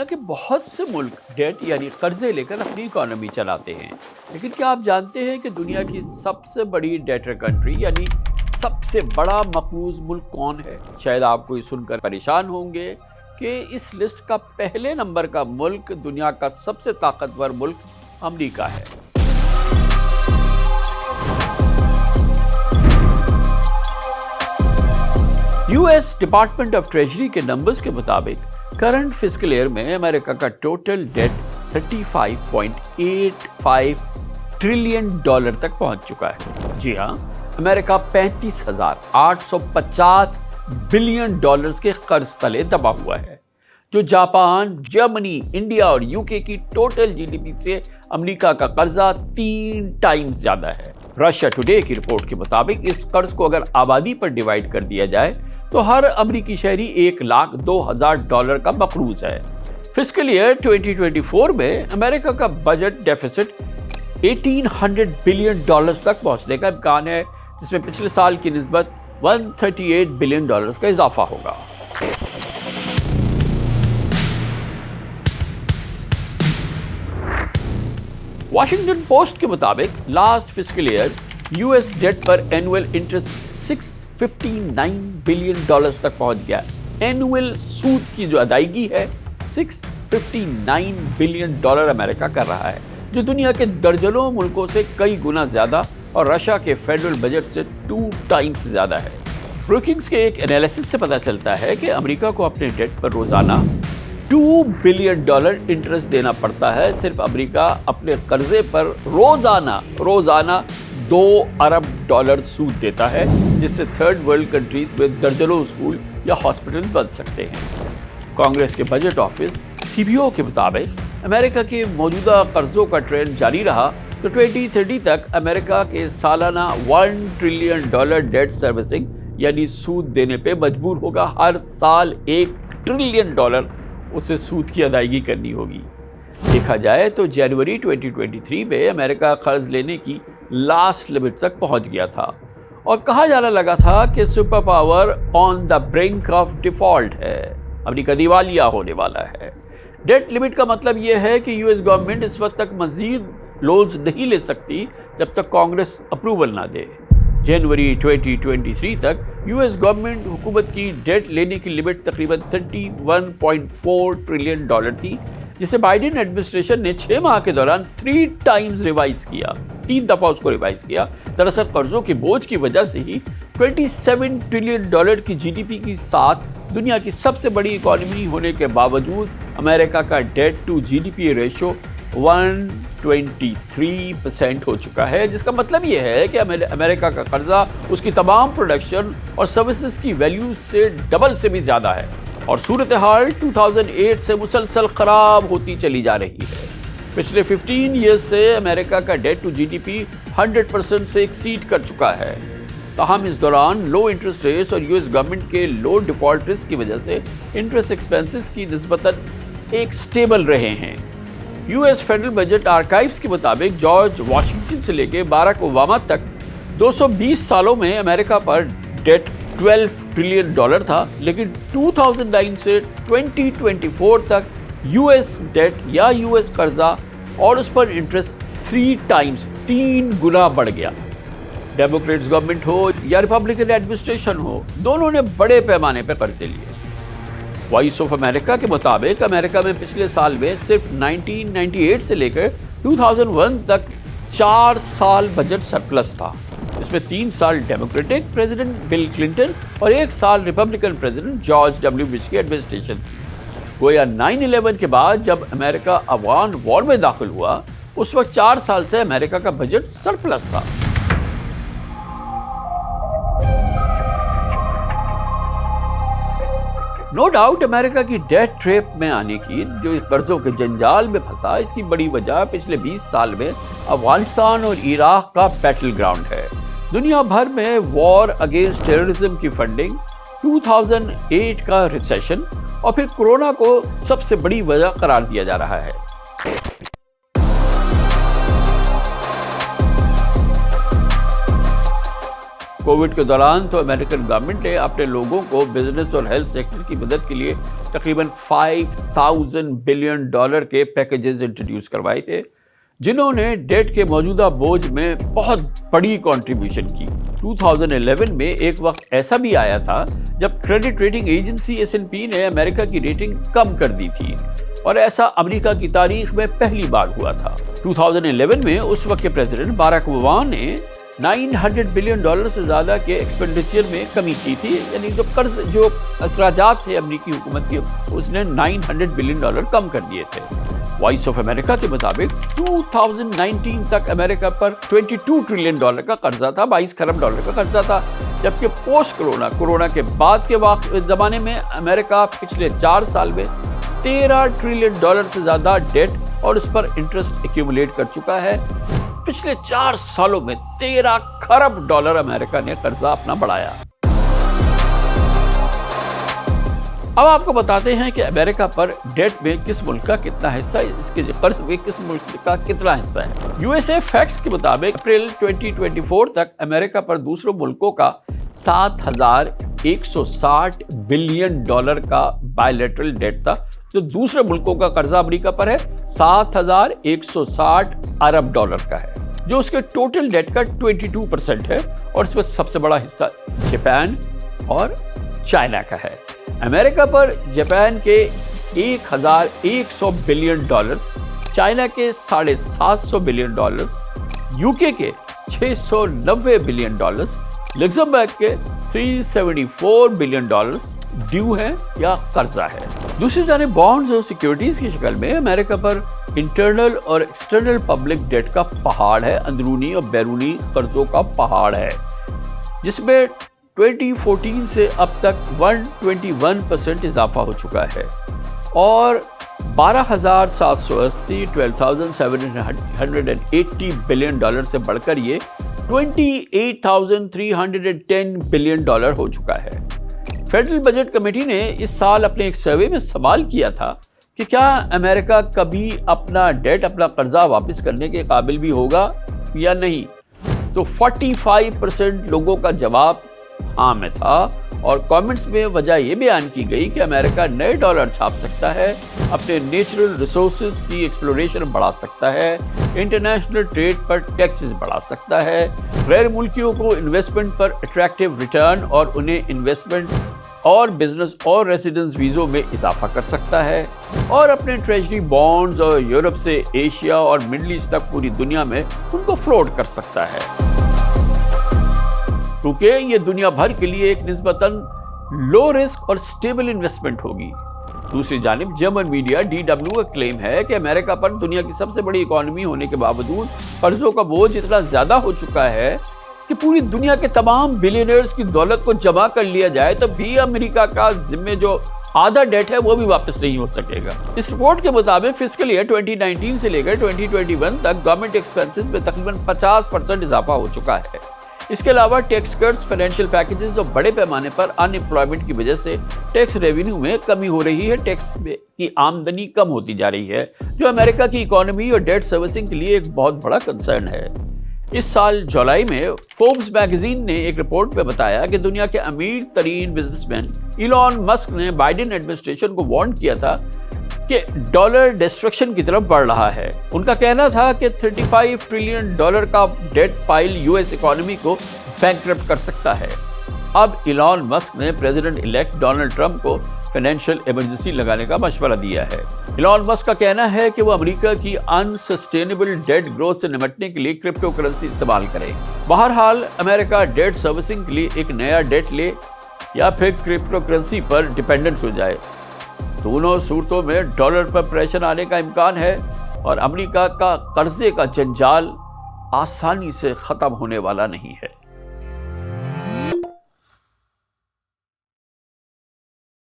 के बहुत से मुल्क डेट यानी कर्जे लेकर अपनी इकोनॉमी चलाते हैं, लेकिन क्या आप जानते हैं कि दुनिया की सबसे बड़ी डेटर कंट्री यानी सबसे बड़ा मकरूज मुल्क कौन है? शायद आपको ये सुनकर परेशान होंगे कि इस लिस्ट का पहले नंबर का मुल्क दुनिया का सबसे ताकतवर मुल्क अमेरिका है। यूएस डिपार्टमेंट ऑफ ट्रेजरी के नंबर्स के मुताबिक करंट फिस्कल ईयर में अमेरिका का टोटल डेट 35.85 ट्रिलियन डॉलर तक पहुंच चुका है। जी हाँ, अमेरिका 35,850 बिलियन डॉलर्स के कर्ज तले दबा हुआ है, जो जापान, जर्मनी, इंडिया और यूके की टोटल जीडीपी से अमेरिका का कर्जा 3 टाइम्स ज्यादा है। रशिया टुडे की रिपोर्ट के मुताबिक इस कर्ज को अगर आबादी पर डिवाइड कर दिया जाए तो हर अमेरिकी शहरी $1,02,000 का मकरूज है। फिस्कल ईयर 2024 में अमेरिका का बजट डेफिसिट $1,800 बिलियन तक पहुंचने का इम्कान है, जिसमें पिछले साल की निस्बत $138 बिलियन का इजाफा होगा। वॉशिंगटन पोस्ट के मुताबिक last fiscal year US debt पर एनुअल इंटरेस्ट $659 बिलियन तक पहुंच गया। एनुअल सूद की जो अदायगी है $659 बिलियन अमेरिका कर रहा है, जो दुनिया के दर्जनों मुल्कों से कई गुना ज्यादा और रशिया के फेडरल बजट से 2 टाइम्स ज्यादा है। ब्रूकिंग्स के एक एनालिसिस से पता चलता है कि अमेरिका को अपने डेट पर रोजाना $2 बिलियन इंटरेस्ट देना पड़ता है। सिर्फ अमेरिका अपने कर्जे पर रोजाना $2 अरब सूद देता है, जिससे थर्ड वर्ल्ड कंट्रीज में दर्जनों स्कूल या हॉस्पिटल बन सकते हैं। कांग्रेस के बजट ऑफिस सीबीओ के मुताबिक अमेरिका के मौजूदा कर्जों का ट्रेंड जारी रहा तो 2030 तक अमेरिका के सालाना $1 ट्रिलियन डेट सर्विसिंग यानी सूद देने पे मजबूर होगा। हर साल $1 ट्रिलियन उसे सूद की अदायगी करनी होगी। देखा जाए तो जनवरी 2023 में अमेरिका कर्ज लेने की लास्ट लिमिट तक पहुंच गया था और कहा जाने लगा था कि super power on the brink of default है, अमेरिका दिवालिया होने वाला है। डेट लिमिट का मतलब यह है कि यूएस गवर्नमेंट इस वक्त तक मजीद लोन्स नहीं ले सकती जब तक कांग्रेस अप्रूवल ना दे। जनवरी 2023 तक यूएस गवर्नमेंट हुकूमत की डेट लेने की लिमिट तकरीबन $31.4 ट्रिलियन थी, जिसे बाइडेन एडमिनिस्ट्रेशन ने 6 माह के दौरान 3 टाइम्स रिवाइज किया, 3 दफा उसको रिवाइज किया। दरअसल कर्जों के बोझ की वजह से ही $27 ट्रिलियन की जीडीपी के साथ दुनिया की सबसे बड़ी इकोनॉमी होने के बावजूद अमेरिका का डेट टू जीडीपी रेशो 123% हो चुका है, जिसका मतलब यह है कि अमेरिका का कर्जा उसकी तमाम प्रोडक्शन और सर्विसेज की वैल्यू से डबल से भी ज्यादा है और सूरत हाल 2008 से मुसलसल खराब होती चली जा रही है। पिछले 15 ईयर्स से अमेरिका का डेट टू जीडीपी 100% से एक्सीड कर चुका है। ताहम इस दौरान लो इंटरेस्ट रेट्स और यूएस गवर्नमेंट के लो डिफॉल्ट रिस्क की वजह से इंटरेस्ट एक्सपेंसेस की निस्बतन एक स्टेबल रहे हैं। यूएस फेडरल बजट आर्काइव्स के मुताबिक जॉर्ज वाशिंगटन से लेकर बाराक ओबामा तक 220 सालों में अमेरिका पर डेट $12 ट्रिलियन था, लेकिन 2009 से 2024 तक यूएस डेट या यूएस कर्जा और उस पर इंटरेस्ट 3 गुना बढ़ गया। डेमोक्रेट्स गवर्नमेंट हो या रिपब्लिकन एडमिनिस्ट्रेशन हो, दोनों ने बड़े पैमाने पर कर्जे लिए। वॉइस ऑफ अमेरिका के मुताबिक अमेरिका में पिछले साल में सिर्फ 1998 से लेकर 2001 तक 4 साल बजट सरप्लस था। इसमें 3 साल डेमोक्रेटिक प्रेसिडेंट बिल क्लिंटन और 1 साल Republican president George W Bush की एडमिनिस्ट्रेशन थी। गोया 9/11 के बाद जब अमेरिका अफगान वॉर में दाखिल हुआ, उस वक्त 4 साल से अमेरिका का बजट सरप्लस था। नो डाउट अमेरिका की डेट ट्रैप में आने की, जो कर्जों के जंजाल में फंसा, इसकी बड़ी वजह पिछले 20 साल में अफगानिस्तान और इराक का बैटल ग्राउंड है। दुनिया भर में वॉर अगेंस्ट टेररिज्म की फंडिंग, 2008 का रिसेशन और फिर कोरोना को सबसे बड़ी वजह करार दिया जा रहा है। कोविड के दौरान तो अमेरिकन गवर्नमेंट ने अपने लोगों को बिजनेस और हेल्थ सेक्टर की मदद के लिए तकरीबन $5,000 बिलियन के पैकेजेस इंट्रोड्यूस करवाए थे, जिन्होंने डेट के मौजूदा बोझ में बहुत बड़ी कंट्रीब्यूशन की। 2011 में एक वक्त ऐसा भी आया था जब क्रेडिट रेटिंग एजेंसी S&P ने अमेरिका की रेटिंग कम कर दी थी, और ऐसा अमेरिका की तारीख में पहली बार हुआ था। 2011 में उस वक्त के प्रेसिडेंट बाराक ओबामा ने $900 बिलियन से ज्यादा के एक्सपेंडिचर में कमी की थी, यानी जो अखराजात थे अमेरिकी हुकूमत के, उसने $900 बिलियन कम कर दिए थे। वॉइस ऑफ अमेरिका के मुताबिक 2019 तक अमेरिका पर $22 ट्रिलियन का कर्जा था, 22 खरब डॉलर का कर्जा था, जबकि पोस्ट कोरोना के बाद के जमाने में अमेरिका पिछले 4 साल में $13 ट्रिलियन से ज्यादा डेट और उस पर इंटरेस्ट एक्यूमुलेट कर चुका है। पिछले 4 सालों में $13 खरब अमेरिका ने कर्जा अपना बढ़ाया। अब आपको बताते हैं कि अमेरिका पर डेट में किस मुल्क का कितना हिस्सा है, इसके कर्ज में किस मुल्क का कितना हिस्सा है। यूएसए फैक्ट्स के मुताबिक अप्रैल 2024 तक अमेरिका पर दूसरों मुल्कों का $7,160 बिलियन का बायलैटरल डेट था। जो दूसरे मुल्कों का कर्जा अमेरिका पर है $7,160 अरब का है, जो उसके टोटल डेट का 22% है, और इसमें सबसे बड़ा हिस्सा जापान और चाइना का है। अमेरिका पर जापान के $1,100 बिलियन, चाइना के $750 बिलियन, यूके के $690 बिलियन, लग्जमबर्ग के $374 बिलियन ड्यू है या कर्जा है। दूसरी जानिब बॉन्ड्स और सिक्योरिटीज की शक्ल में अमेरिका पर इंटरनल और एक्सटर्नल पब्लिक डेट का पहाड़ है, अंदरूनी और बैरूनी कर्जों का पहाड़ है, जिसमें 2014 से अब तक 121% इजाफा हो चुका है, और 12,780 बिलियन से बढ़कर ये $28,310 बिलियन हो चुका है। फेडरल बजट कमेटी ने इस साल अपने एक सर्वे में सवाल किया था कि क्या अमेरिका कभी अपना डेट, अपना कर्जा वापस करने के काबिल भी होगा या नहीं, तो 45% लोगों का जवाब हाँ में था, और कमेंट्स में वजह यह बयान की गई कि अमेरिका नए डॉलर छाप सकता है, अपने नेचुरल रिसोर्सेज की एक्सप्लोरेशन बढ़ा सकता है, इंटरनेशनल ट्रेड पर टैक्सेस बढ़ा सकता है, गैर मुल्कियों को इन्वेस्टमेंट पर अट्रैक्टिव रिटर्न और उन्हें इन्वेस्टमेंट और बिजनेस और रेसिडेंस वीज़ों में इजाफा कर सकता है, और अपने ट्रेजरी बॉन्ड्स और यूरोप से एशिया और मिडल ईस्ट तक पूरी दुनिया में उनको फ्लोट कर सकता है, क्योंकि ये दुनिया भर के लिए एक निस्बतन लो रिस्क और स्टेबल इन्वेस्टमेंट होगी। दूसरी जानिब जर्मन मीडिया DW का क्लेम है कि अमेरिका पर दुनिया की सबसे बड़ी इकोनॉमी होने के बावजूद कर्जों का बोझ इतना ज्यादा हो चुका है कि पूरी दुनिया के तमाम बिलियनर्स की दौलत को जमा कर लिया जाए तो भी अमेरिका का जिम्मे जो आधा डेट है वो भी वापस नहीं हो सकेगा। इस रिपोर्ट के मुताबिक फिस्कल ईयर 2019 से लेकर 2021 तक गवर्नमेंट एक्सपेंसेस में तकरीबन 50% इजाफा हो चुका है। इसके अलावा टैक्स कट्स, फाइनेंशियल पैकेजेस और बड़े पैमाने पर अनएम्प्लॉयमेंट की वजह से टैक्स रेवेन्यू में कमी हो रही है, टैक्स की आमदनी कम होती जा रही है, जो अमेरिका की इकोनॉमी और डेट सर्विसिंग के लिए एक बहुत बड़ा कंसर्न है। इस साल जुलाई में फोर्ब्स मैगजीन ने एक रिपोर्ट में बताया कि दुनिया के अमीर तरीन बिजनेसमैन इलॉन मस्क ने बाइडेन एडमिनिस्ट्रेशन को वार्न किया था कि डॉलर डिस्ट्रक्शन की तरफ बढ़ रहा है। उनका कहना था कि $35 ट्रिलियन का डेट पाइल यूएस इकोनॉमी को बैंकरप्ट कर सकता है। अब इलॉन मस्क ने प्रेसिडेंट इलेक्ट डोनाल्ड ट्रंप को फाइनेंशियल इमरजेंसी लगाने का मशवरा दिया है। इलॉन मस्क का कहना है कि वो अमेरिका की अनसस्टेनेबल डेट ग्रोथ से निपटने के लिए क्रिप्टो करेंसी इस्तेमाल करे। बहरहाल अमेरिका डेट सर्विसिंग के लिए एक नया डेट ले या फिर क्रिप्टो करेंसी पर डिपेंडेंट हो जाए, दोनों सूरतों में डॉलर पर प्रेशर आने का इम्कान है और अमेरिका का कर्जे का जंजाल आसानी से खत्म होने वाला नहीं है।